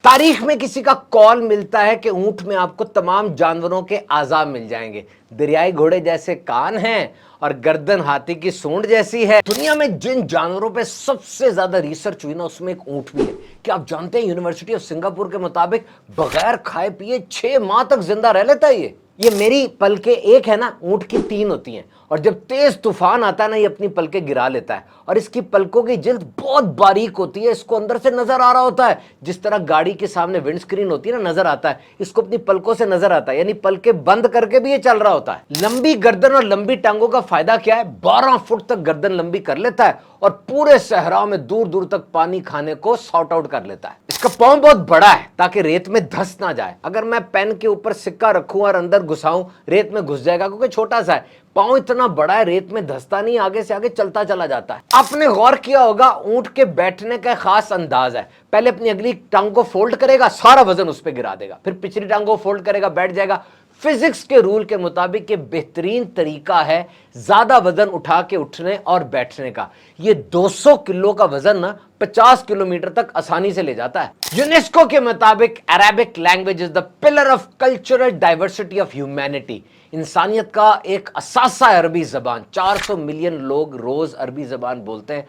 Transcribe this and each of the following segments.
तारीख में किसी का कॉल मिलता है कि ऊंट में आपको तमाम जानवरों के आज़ा मिल जाएंगे। दरियाई घोड़े जैसे कान हैं और गर्दन हाथी की सूंड जैसी है। दुनिया में जिन जानवरों पे सबसे ज्यादा रिसर्च हुई ना, उसमें एक ऊंट भी है। क्या आप जानते हैं यूनिवर्सिटी ऑफ सिंगापुर के मुताबिक बगैर खाए पिए 6 माह तक जिंदा रह लेता है ये मेरी पलके एक है ना, ऊंट की 3 होती हैं, और जब तेज तूफान आता है ना, ये अपनी पलके गिरा लेता है। और इसकी पलकों की जिल्द बहुत बारीक होती है, इसको अंदर से नजर आ रहा होता है। जिस तरह गाड़ी के सामने विंड स्क्रीन होती है ना, नजर आता है, इसको अपनी पलकों से नजर आता है, यानी पलके बंद करके भी ये चल रहा होता है। लंबी गर्दन और लंबी टांगों का फायदा क्या है? 12 फुट तक गर्दन लंबी कर लेता है और पूरे सहरा में दूर दूर तक पानी खाने को सॉर्ट आउट कर लेता है। इसका पांव बहुत बड़ा है ताकि रेत में धंस ना जाए। अगर मैं पेन के ऊपर सिक्का रखूं और अंदर घुसाऊं, रेत में घुस जाएगा, क्योंकि छोटा सा है। पांव इतना बड़ा है, रेत में धंसता नहीं, आगे से आगे चलता चला जाता है। आपने गौर किया होगा, ऊंट के बैठने का खास अंदाज है। पहले अपनी अगली टांग को फोल्ड करेगा, सारा वजन उस पर गिरा देगा, फिर पिछली टांग को फोल्ड करेगा, बैठ जाएगा। फिजिक्स के रूल के मुताबिक ये बेहतरीन तरीका है ज्यादा वजन उठा के उठने और बैठने का। ये 200 किलो का वजन ना 50 किलोमीटर तक आसानी से ले जाता है। यूनेस्को के मुताबिक Arabic language is the pillar of cultural diversity of humanity. इंसानियत का एक असासा है अरबी जबान। 400 मिलियन लोग रोज अरबी जबान बोलते हैं।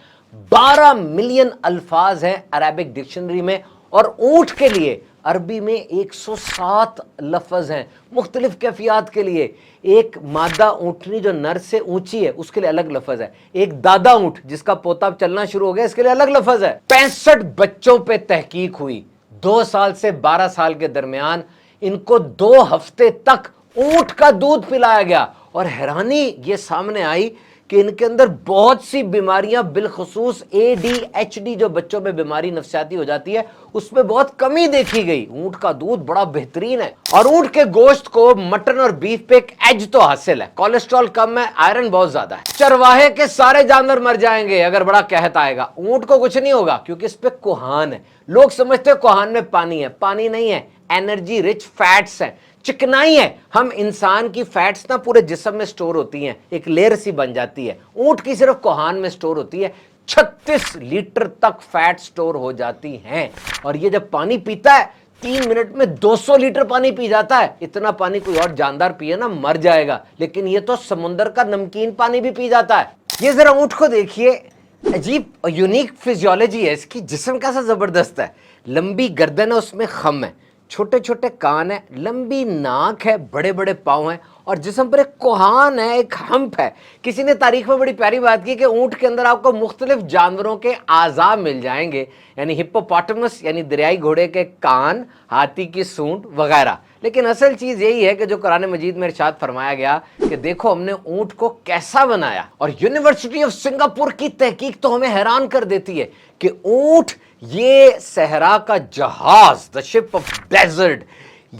12 मिलियन अल्फाज हैं अरेबिक डिक्शनरी में, और ऊंट के लिए अरबी में 107 लफ्ज हैं मुख्तलिफ कैफियत के लिए। एक मादा ऊंटनी जो नर से ऊंची है, उसके लिए अलग लफ्ज है। एक दादा ऊंट जिसका पोता चलना शुरू हो गया, इसके लिए अलग लफ्ज है। 65 बच्चों पे तहकीक हुई 2 साल से 12 साल के दरमियान। इनको 2 हफ्ते तक ऊंट का दूध पिलाया गया, और हैरानी ये सामने आई कि इनके अंदर बहुत सी बीमारियां, बिलखुसूस ADHD जो बच्चों में बीमारी नफसियाती हो जाती है, उसमें बहुत कमी देखी गई। ऊंट का दूध बड़ा बेहतरीन है, और ऊंट के गोश्त को मटन और बीफ पे एक एज तो हासिल है। कोलेस्ट्रॉल कम है, आयरन बहुत ज्यादा है। चरवाहे के सारे जानवर मर जाएंगे अगर बड़ा कहत आएगा, ऊंट को कुछ नहीं होगा, क्योंकि इस पे कोहान है। लोग समझते हैं कोहान में पानी है, पानी नहीं है, एनर्जी रिच फैट्स है, चिकनाई है। हम इंसान की फैट्स ना पूरे जिस्म में स्टोर होती हैं, एक लेयर सी बन जाती है। ऊंट की सिर्फ कोहान में स्टोर होती है। 36 लीटर तक फैट स्टोर हो जाती हैं, और ये जब पानी पीता है 3 मिनट में 200 लीटर पानी पी जाता है। इतना पानी कोई और जानदार पिए ना, मर जाएगा, लेकिन ये तो समुंदर का नमकीन पानी भी पी जाता है। ये जरा ऊंट को देखिए, अजीब और यूनिक फिजियोलॉजी है इसकी। जिस्म कैसा जबरदस्त है, लंबी गर्दन है, उसमें खम है, छोटे छोटे कान है, लंबी नाक है, बड़े बड़े पाँव हैं, और जिस्म पर एक कोहान है, एक हम्प है। किसी ने तारीख में बड़ी प्यारी बात की कि ऊंट के अंदर आपको मुख्तलिफ जानवरों के आज़ा मिल जाएंगे, यानी हिप्पोपोटामस यानी दरियाई घोड़े के कान, हाथी की सूंड वगैरह। लेकिन असल चीज यही है कि जो कुरान मजीद में इरशाद फरमाया गया कि देखो हमने ऊंट को कैसा बनाया। और यूनिवर्सिटी ऑफ सिंगापुर की तहकीक तो हमें हैरान कर देती है कि ऊंट ये सहरा का जहाज, द शिप ऑफ डेजर्ट,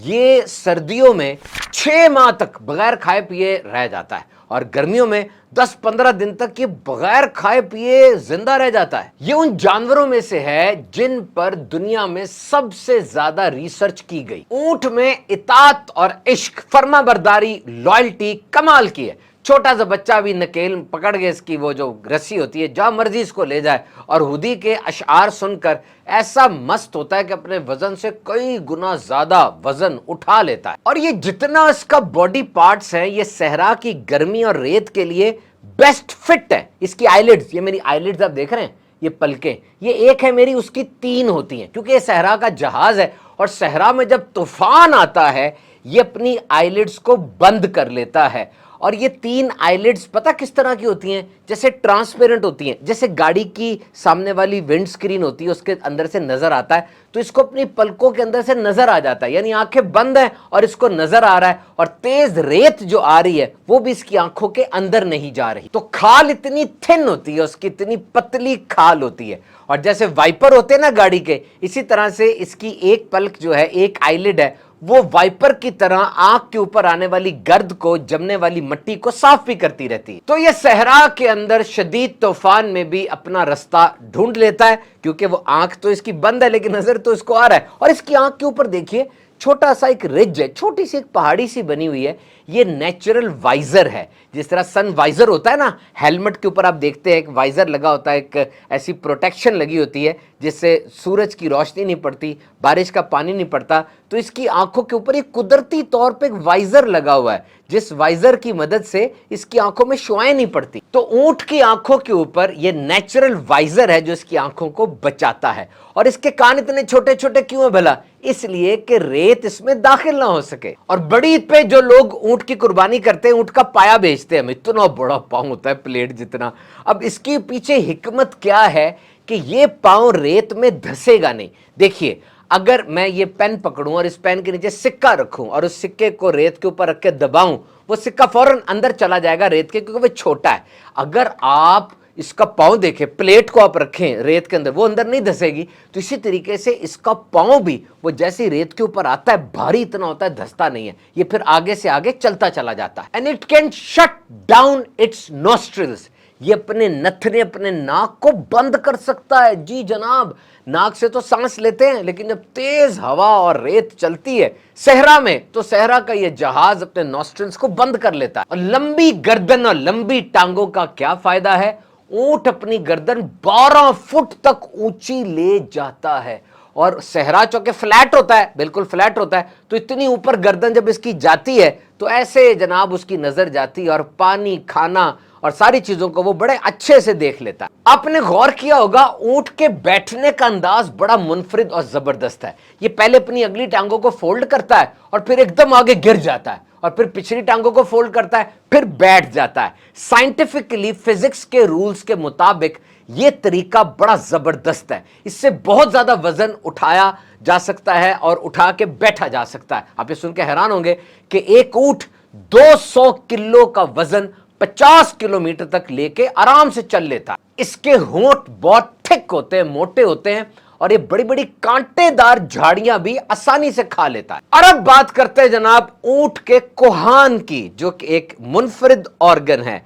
ये सर्दियों में 6 माह तक बगैर खाए पिए रह जाता है, और गर्मियों में 10-15 दिन तक ये बगैर खाए पिए जिंदा रह जाता है। ये उन जानवरों में से है जिन पर दुनिया में सबसे ज्यादा रिसर्च की गई। ऊंट में इताअत और इश्क, फर्माबरदारी, लॉयल्टी कमाल की है। छोटा सा बच्चा भी नकेल पकड़ के इसकी वो जो रस्सी होती है, जहां मर्जी इसको ले जाए, और हुदी के अशआर सुनकर ऐसा मस्त होता है कि अपने वजन से कई गुना ज्यादा वजन उठा लेता है। और ये जितना इसका बॉडी पार्ट्स है, ये सहरा की गर्मी और रेत के लिए बेस्ट फिट है। इसकी आईलिड्स, ये मेरी आईलिड्स आप देख रहे हैं, ये पलकें, ये एक है मेरी, उसकी 3 होती हैं, क्योंकि ये सहरा का जहाज है, और सहरा में जब तूफान आता है ये अपनी आईलिड्स को बंद कर लेता है। और ये 3 आईलिड्स पता किस तरह की होती हैं? जैसे ट्रांसपेरेंट होती हैं, जैसे गाड़ी की सामने वाली विंड स्क्रीन होती है, उसके अंदर से नजर आता है, तो इसको अपनी पलकों के अंदर से नजर आ जाता है, यानी आंखें बंद हैं और इसको नजर आ रहा है, और तेज रेत जो आ रही है वो भी इसकी आंखों के अंदर नहीं जा रही। तो खाल इतनी थिन होती है, उसकी इतनी पतली खाल होती है, और जैसे वाइपर होते हैं ना गाड़ी के, इसी तरह से इसकी एक पलक जो है, एक आईलिड है, वो वाइपर की तरह आंख के ऊपर आने वाली गर्द को, जमने वाली मिट्टी को साफ भी करती रहती है। तो ये सहरा के अंदर शदीद तूफान में भी अपना रास्ता ढूंढ लेता है, क्योंकि वो आंख तो इसकी बंद है लेकिन नजर तो इसको आ रहा है। और इसकी आंख के ऊपर देखिए छोटा सा एक रिज है, छोटी सी एक पहाड़ी सी बनी हुई है, ये नेचुरल वाइजर है। जिस तरह सन वाइजर होता है ना, हेलमेट के ऊपर आप देखते हैं एक वाइजर लगा होता है, एक ऐसी प्रोटेक्शन लगी होती है जिससे सूरज की रोशनी नहीं पड़ती, बारिश का पानी नहीं पड़ता। तो इसकी आंखों के ऊपर एक कुदरती तौर पे एक वाइजर लगा हुआ है, जिस वाइजर की मदद से इसकी आंखों में शुआएं नहीं पड़ती। तो ऊंट की आंखों के ऊपर ये नेचुरल वाइजर है जो इसकी आंखों को बचाता है। और इसके कान इतने छोटे छोटे क्यों है भला? इसलिए कि रेत इसमें दाखिल ना हो सके। और बड़ी ईद पे जो लोग ऊंट की कुर्बानी करते हैं, ऊंट का पाया बेचते हैं, इतना बड़ा पांव होता है, प्लेट जितना। अब इसके पीछे हिकमत क्या है कि ये पांव रेत में धसेगा नहीं। देखिए, अगर मैं ये पेन पकड़ूं और इस पेन के नीचे सिक्का रखूं और उस सिक्के को रेत के ऊपर रख के दबाऊं, वो सिक्का फौरन अंदर चला जाएगा रेत के, क्योंकि वो छोटा है। अगर आप इसका पांव देखें, प्लेट को आप रखें रेत के अंदर, वो अंदर नहीं धसेगी। तो इसी तरीके से इसका पांव भी, वो जैसे रेत के ऊपर आता है, भारी इतना होता है, धसता नहीं है, ये फिर आगे से आगे चलता चला जाता है। And it can shut down it's nostrils, ये अपने नथने, अपने नाक को बंद कर सकता है। जी जनाब, नाक से तो सांस लेते हैं, लेकिन जब तेज हवा और रेत चलती है सहरा में, तो सहरा का ये जहाज अपने नॉस्ट्रिल्स को बंद कर लेता है। और लंबी गर्दन और लंबी टांगों का क्या फायदा है? ऊंट अपनी गर्दन 12 फुट तक ऊंची ले जाता है। और सहरा चौके फ्लैट होता है, बिल्कुल फ्लैट होता है, तो इतनी ऊपर गर्दन जब इसकी जाती है तो ऐसे जनाब उसकी नजर जाती है और पानी, खाना और सारी चीजों को वो बड़े अच्छे से देख लेता है। आपने गौर किया होगा, ऊंट के बैठने का अंदाज बड़ा मुनफरिद और जबरदस्त है। ये पहले अपनी अगली टांगों को फोल्ड करता है और फिर एकदम आगे गिर जाता है, और फिर पिछली टांगों को फोल्ड करता है, फिर बैठ जाता है। साइंटिफिकली, फिजिक्स के रूल्स के मुताबिक ये तरीका बड़ा जबरदस्त है। इससे बहुत ज्यादा वजन उठाया जा सकता है और उठा के बैठा जा सकता है। आप ये सुन के हैरान होंगे कि एक ऊंट 200 किलो का वजन 50 किलोमीटर तक लेके आराम से चल लेता है। इसके होंठ बहुत थिक होते हैं, मोटे होते हैं, और ये बड़ी बड़ी कांटेदार झाड़ियां भी आसानी से खा लेता है। और अब बात करते हैं जनाब ऊंट के कोहान की, जो कि एक मुनफरिद ऑर्गन है।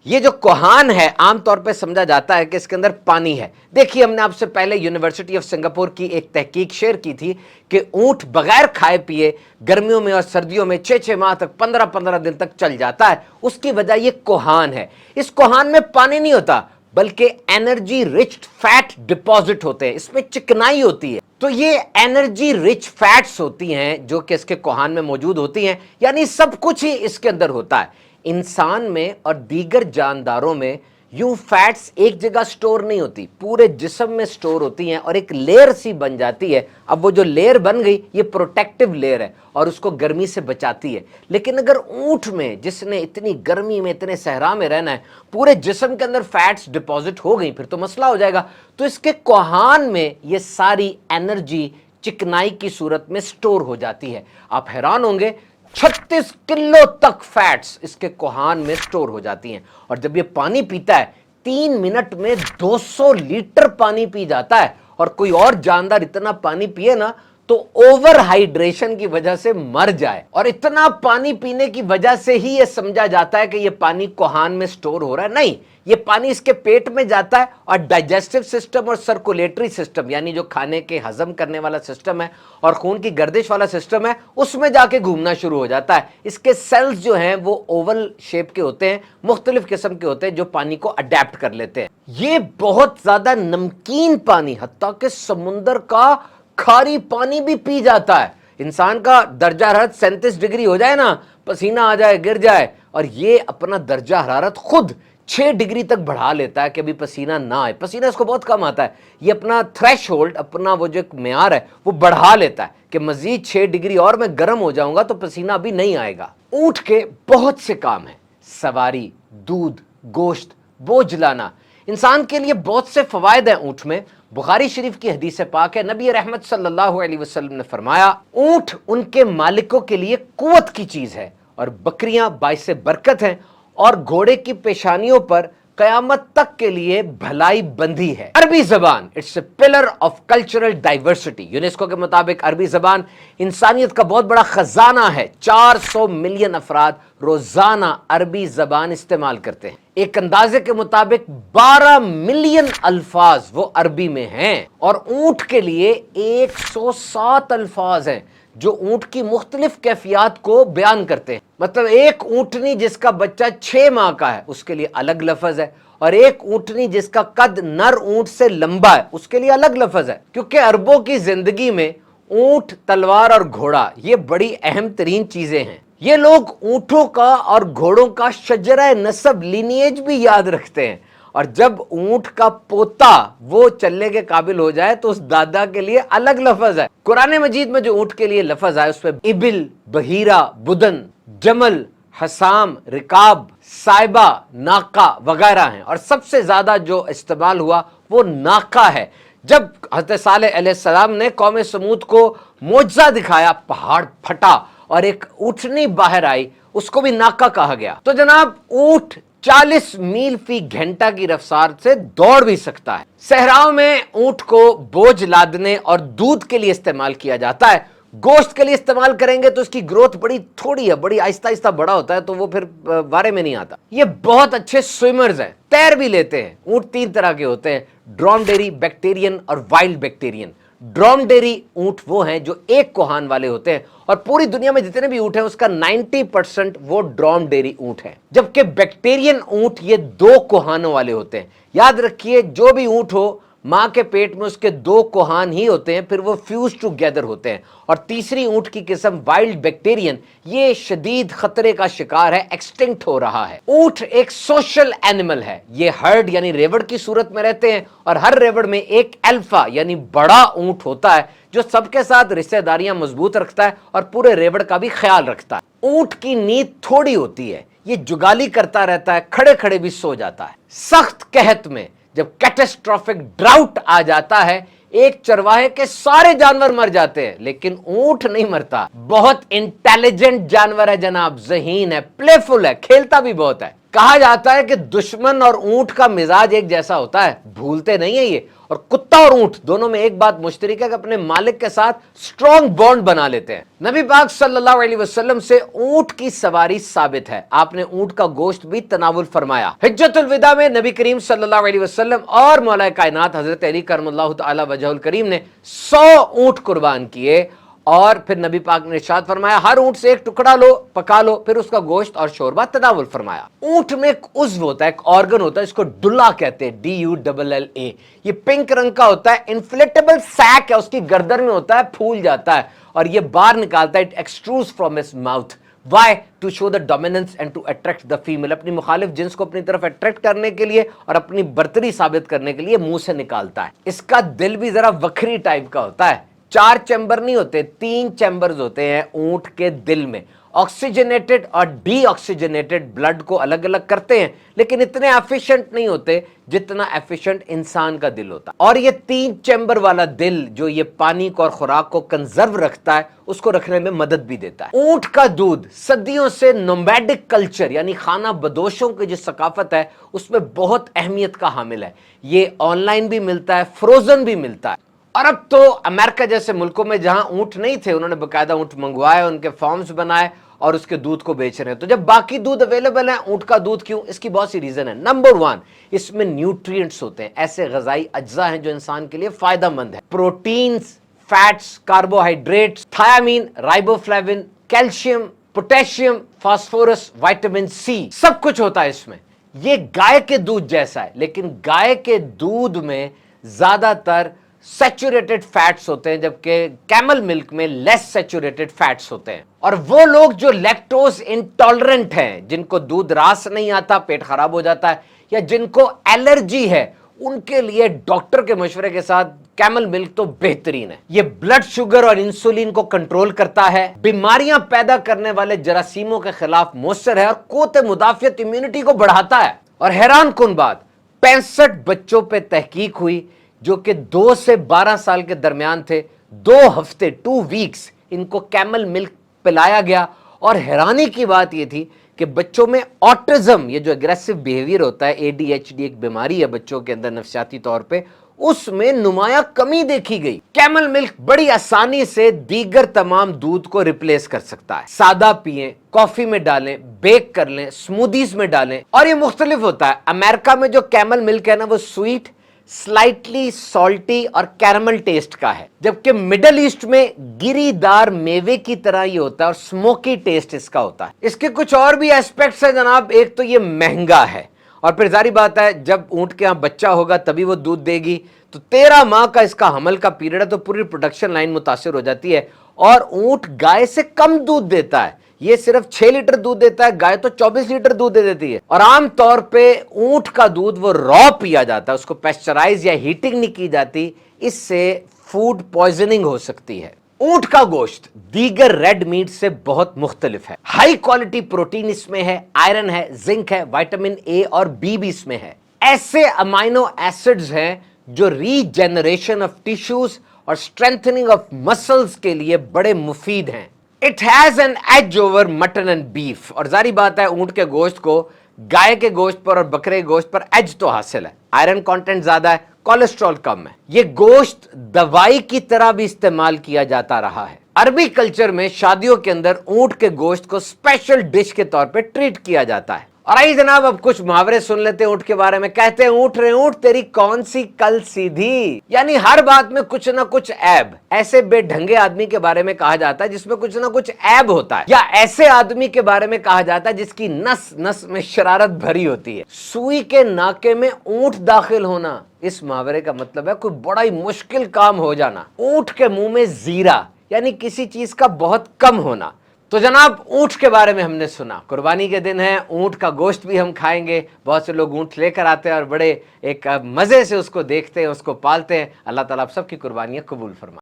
ये जो कोहान है, आमतौर पे समझा जाता है कि इसके अंदर पानी है। देखिए, हमने आपसे पहले यूनिवर्सिटी ऑफ सिंगापुर की एक तहकीक शेयर की थी कि ऊंट बगैर खाए पिए गर्मियों में और सर्दियों में 6-6 माह तक, 15-15 दिन तक चल जाता है। उसकी वजह ये कोहान है। इस कोहान में पानी नहीं होता, बल्कि एनर्जी रिच फैट डिपॉजिट होते हैं, इसमें चिकनाई होती है। तो ये एनर्जी रिच फैट्स होती हैं जो कि इसके कोहान में मौजूद होती हैं, यानी सब कुछ ही इसके अंदर होता है। इंसान में और दीगर जानदारों में यूं फैट्स एक जगह स्टोर नहीं होती, पूरे जिस्म में स्टोर होती हैं और एक लेयर सी बन जाती है। अब वो जो लेयर बन गई, ये प्रोटेक्टिव लेयर है और उसको गर्मी से बचाती है। लेकिन अगर ऊंट में, जिसने इतनी गर्मी में, इतने सहरा में रहना है, पूरे जिस्म के अंदर फैट्स डिपॉजिट हो गई, फिर तो मसला हो जाएगा। तो इसके कोहान में ये सारी एनर्जी चिकनाई की सूरत में स्टोर हो जाती है। आप हैरान होंगे, 36 किलो तक फैट्स इसके कोहान में स्टोर हो जाती हैं। और जब ये पानी पीता है, 3 मिनट में 200 लीटर पानी पी जाता है। और कोई और जानदार इतना पानी पिए ना तो ओवर हाइड्रेशन की वजह से मर जाए। और इतना पानी पीने की वजह से ही यह समझा जाता है कि यह पानी कोहान में स्टोर हो रहा है। नहीं, ये पानी इसके पेट में जाता है और डाइजेस्टिव सिस्टम और सर्कुलेटरी सिस्टम, यानी जो खाने के हजम करने वाला सिस्टम है और खून की गर्दिश वाला सिस्टम है, उसमें जाके घूमना शुरू हो जाता है। इसके सेल्स जो हैं वो ओवल शेप के होते हैं, मुख्तलिफ किस्म के होते हैं, जो पानी को अडेप्ट कर लेते हैं। ये बहुत ज्यादा नमकीन पानी, हत्ता कि समुंदर का खारी पानी भी पी जाता है। इंसान का दर्जा हरारत 37 डिग्री हो जाए ना, पसीना आ जाए, गिर जाए, और ये अपना दर्जा हरारत खुद 6 डिग्री तक बढ़ा लेता है कि अभी पसीना ना आए। पसीना इसको बहुत कम आता है, ये अपना थ्रेशहोल्ड, अपना वो जो एक म्यार है, वो बढ़ा लेता है कि मजीद 6 डिग्री और मैं गर्म हो जाऊंगा तो पसीना अभी नहीं आएगा। ऊंट के बहुत से काम हैं, सवारी, दूध, गोश्त, बोझ लाना। इंसान के लिए बहुत से फवायद हैं ऊंट में। बुखारी शरीफ की हदीस पाक है, नबी रहमत सल्लल्लाहु अलैहि वसल्लम ने फरमाया, ऊंट उनके मालिकों के लिए कुव्वत की चीज है और बकरियां बाइसे बरकत हैं, और घोड़े की पेशानियों पर कयामत तक के लिए भलाई बंधी है। अरबी जबान it's a pillar of cultural diversity. UNESCO के मुताबिक अरबी जबान इंसानियत का बहुत बड़ा खजाना है। 400 मिलियन अफराद रोजाना अरबी जबान इस्तेमाल करते हैं। एक अंदाजे के मुताबिक 12 मिलियन अल्फाज वो अरबी में हैं और ऊंट के लिए 107 अल्फाज हैं जो ऊंट की मुख्तलिफ कैफियत को बयान करते हैं। मतलब एक ऊंटनी जिसका बच्चा 6 माह का है उसके लिए अलग लफ्ज है, और एक ऊंटनी जिसका कद नर ऊंट से लंबा है उसके लिए अलग लफ्ज है। क्योंकि अरबों की जिंदगी में ऊंट, तलवार और घोड़ा ये बड़ी अहम तरीन चीजें हैं। ये लोग ऊंटों का और घोड़ों का शजरा नसब, लीनिएज भी याद रखते हैं, और जब ऊंट का पोता वो चलने के काबिल हो जाए तो उस दादा के लिए अलग लफ्ज है। कुरान मजीद में जो ऊंट के लिए लफ्ज है उसमें इबिल, बहीरा, बुदन, जमल, हसाम, रिकाब, साइबा, नाका वगैरह हैं, और सबसे ज्यादा जो इस्तेमाल हुआ वो नाका है। जब हज़रत सालेह अलैहिस्सलाम ने कौम समूद को मोजज़ा दिखाया, पहाड़ फटा और एक ऊँटनी बाहर आई, उसको भी नाका कहा गया। तो जनाब ऊंट 40 मील फी घंटा की रफ्तार से दौड़ भी सकता है। सहराओं में ऊंट को बोझ लादने और दूध के लिए इस्तेमाल किया जाता है। गोश्त के लिए इस्तेमाल करेंगे तो इसकी ग्रोथ बड़ी थोड़ी है, बड़ी आहिस्ता आहिस्ता बड़ा होता है, तो वो फिर बारे में नहीं आता। ये बहुत अच्छे स्विमर्स हैं, तैर भी लेते हैं। ऊंट 3 तरह के होते हैं, ड्रोमेडेरी, बैक्टीरियन और वाइल्ड बैक्टीरियन। ड्रोमेडेरी ऊंट वो हैं जो एक कोहान वाले होते हैं, और पूरी दुनिया में जितने भी ऊंट हैं उसका 90% वो ड्रोमेडेरी ऊंट है। जबकि बैक्टीरियन ऊंट ये 2 कोहानों वाले होते हैं। याद रखिए, जो भी ऊंट हो मां के पेट में उसके 2 कोहान ही होते हैं, फिर वो फ्यूज टुगेदर होते हैं। और तीसरी ऊंट की किस्म वाइल्ड बैक्टीरियन, ये शदीद खतरे का शिकार है, एक्सटिंक्ट हो रहा है। ऊंट एक सोशल एनिमल है। ये हर्ड यानी रेवड़ की सूरत में रहते हैं, और हर रेवड़ में एक अल्फा यानी बड़ा ऊंट होता है जो सबके साथ रिश्तेदारियां मजबूत रखता है और पूरे रेवड़ का भी ख्याल रखता है। ऊंट की नींद थोड़ी होती है, ये जुगाली करता रहता है, खड़े खड़े भी सो जाता है। सख्त कहत में जब कैटेस्ट्रोफिक ड्राउट आ जाता है, एक चरवाहे के सारे जानवर मर जाते हैं, लेकिन ऊंट नहीं मरता। बहुत इंटेलिजेंट जानवर है जनाब, ज़हीन है, प्लेफुल है, खेलता भी बहुत है। कहा जाता है कि दुश्मन और ऊंट का मिजाज एक जैसा होता है, भूलते नहीं है ये। और कुत्ता और ऊंट दोनों में एक बात मुश्तरक है कि अपने मालिक के साथ स्ट्रॉन्ग बॉन्ड बना लेते हैं। नबी पाक सल्लल्लाहु अलैहि वसल्लम से ऊंट की सवारी साबित है। आपने ऊंट का गोश्त भी तनावुल फरमाया। हिज्जतुल विदा में नबी करीम सल्लल्लाहु अलैहि वसल्लम और मौला कायनात हजरत अली करमल्लाहु तआला वजहुल करीम ने 100 ऊंट कुर्बान किए, और फिर नबी पाक ने इरशाद फरमाया, हर ऊंट से एक टुकड़ा लो, पका लो, फिर उसका गोश्त और शोरबा तनावुल फरमाया। ऊंट में एक उज़्व होता है, एक ऑर्गन होता है, इसको डुल्ला कहते हैं, DULLA। ये पिंक रंग का होता है, इन्फ्लेटेबल सैक है, उसकी गर्दन में होता है, फूल जाता है और ये बाहर निकालता है। It extrudes from his mouth. Why? To show the dominance and to attract the female। अपनी मुखालिफ जिन्स को अपनी तरफ अट्रैक्ट करने के लिए और अपनी बर्तरी साबित करने के लिए मुंह से निकालता है। इसका दिल भी जरा वक्री टाइप का होता है। 4 चैम्बर नहीं होते, 3 चैम्बर्स होते हैं ऊंट के दिल में। ऑक्सीजनेटेड और डीऑक्सीजनेटेड ब्लड को अलग अलग करते हैं, लेकिन इतने एफिशिएंट नहीं होते जितना एफिशिएंट इंसान का दिल होता है। और ये 3 चैम्बर वाला दिल जो ये पानी को और खुराक को कंजर्व रखता है, उसको रखने में मदद भी देता है। ऊंट का दूध सदियों से नोमैडिक कल्चर यानी खाना बदोशों की जो सकाफत है उसमें बहुत अहमियत का हामिल है। ये ऑनलाइन भी मिलता है, फ्रोजन भी मिलता है। और अब तो अमेरिका जैसे मुल्कों में जहां ऊंट नहीं थे, उन्होंने बकायदा ऊंट मंगवाए, उनके फॉर्म्स बनाए और उसके दूध को बेच रहे हैं। तो जब बाकी दूध अवेलेबल है, ऊंट का दूध क्यों? इसकी बहुत सी रीजन है। नंबर 1, इसमें न्यूट्रिएंट्स होते हैं, ऐसे ग़िज़ाई अज्जा हैं जो इंसान के लिए फायदेमंद है। Proteins, fats, carbohydrates, thiamine, riboflavin, calcium, potassium, phosphorus, vitamin C, सब कुछ होता है इसमें। ये गाय के दूध जैसा है, लेकिन गाय के दूध में ज्यादातर सैचुरेटेड फैट्स होते हैं, जबकि कैमल मिल्क में लेस सैचुरेटेड फैट्स होते हैं। और वो लोग जो लैक्टोज इंटॉलरेंट हैं, जिनको दूध रास नहीं आता, पेट खराब हो जाता है, या जिनको एलर्जी है, उनके लिए डॉक्टर के मशवरे के साथ कैमल मिल्क तो बेहतरीन है। ये ब्लड शुगर और इंसुलिन को कंट्रोल करता है, बीमारियां पैदा करने वाले जरासीमों के खिलाफ मौसर है और कोते मुदाफियत इम्यूनिटी को बढ़ाता है। और हैरान कुन बात, 65 बच्चों पे तहकीक हुई जो कि 2 से 12 साल के दरमियान थे। 2 हफ्ते 2 वीक्स इनको कैमल मिल्क पिलाया गया, और हैरानी की बात यह थी कि کہ بچوں میں ऑटिज्म, یہ جو اگریسو بیہیویئر ہوتا ہے, ADHD ایک بیماری ہے بچوں کے اندر نفسیاتی طور پہ, اس میں نمایاں کمی دیکھی گئی. کیمل ملک بڑی آسانی سے دیگر تمام دودھ کو ریپلیس کر سکتا ہے. سادہ پیئیں, کافی میں ڈالیں, بیک کر لیں, سمودیز میں ڈالیں, اور یہ مختلف ہوتا ہے. امریکہ میں جو کیمل ملک ہے نا وہ سویٹ, سلائٹلی سالٹی اور کیرمل ٹیسٹ کا ہے, جبکہ مڈل ایسٹ میں گری دار میوے کی طرح یہ ہوتا ہے اور سموکی ٹیسٹ اس کا ہوتا ہے. اس کے کچھ اور بھی ایسپیکٹس ہیں جناب. ایک تو یہ مہنگا ہے, اور پھر ظاہری بات ہے جب اونٹ کے ہاں بچہ ہوگا تبھی وہ دودھ دے گی, تو 13 ماہ کا اس کا حمل کا پیریڈ ہے, تو پوری پروڈکشن لائن متاثر ہو جاتی ہے. اور اونٹ گائے سے کم دودھ دیتا ہے, یہ صرف 6 لیٹر دودھ دیتا ہے, گائے تو 24 لیٹر دودھ دے دیتی ہے. اور عام طور پہ اونٹ کا دودھ وہ را پیا جاتا ہے, اس کو پیسچرائز یا ہیٹنگ نہیں کی جاتی, اس سے فوڈ پوائزننگ ہو سکتی ہے. اونٹ کا گوشت دیگر ریڈ میٹ سے بہت مختلف ہے. ہائی کوالٹی پروٹین اس میں ہے, آئرن ہے, زنک ہے, وائٹامن اے اور بی بھی اس میں ہے. ایسے امائنو ایسڈز ہیں جو ریجنریشن آف ٹیشوز اور اسٹرینتھنگ آف مسلز کے لیے بڑے مفید ہیں. It has an edge over mutton and beef, اور ظاہری بات ہے اونٹ کے گوشت کو گائے کے گوشت پر اور بکرے کے گوشت پر ایج تو حاصل ہے. آئرن کانٹینٹ زیادہ ہے, کولیسٹرول کم ہے. یہ گوشت دوائی کی طرح بھی استعمال کیا جاتا رہا ہے. عربی کلچر میں شادیوں کے اندر اونٹ کے گوشت کو اسپیشل ڈش کے طور پہ ٹریٹ کیا جاتا ہے. اور آئیے جناب اب کچھ محاورے سن لیتے ہیں اونٹ کے بارے میں. کہتے ہیں اونٹ رے اونٹ تیری کون سی کل سیدھی, یعنی ہر بات میں کچھ نہ کچھ عیب. ایسے بے ڈھنگے آدمی کے بارے میں کہا جاتا ہے جس میں کچھ نہ کچھ عیب ہوتا ہے, یا ایسے آدمی کے بارے میں کہا جاتا ہے جس کی نس نس میں شرارت بھری ہوتی ہے. سوئی کے ناکے میں اونٹ داخل ہونا, اس محاورے کا مطلب ہے کوئی بڑا ہی مشکل کام ہو جانا. اونٹ کے منہ میں زیرہ, یعنی کسی چیز کا بہت کم ہونا. تو جناب اونٹ کے بارے میں ہم نے سنا, قربانی کے دن ہے, اونٹ کا گوشت بھی ہم کھائیں گے. بہت سے لوگ اونٹ لے کر آتے ہیں اور بڑے ایک مزے سے اس کو دیکھتے ہیں, اس کو پالتے ہیں. اللہ تعالیٰ آپ سب کی قربانیاں قبول فرمائے.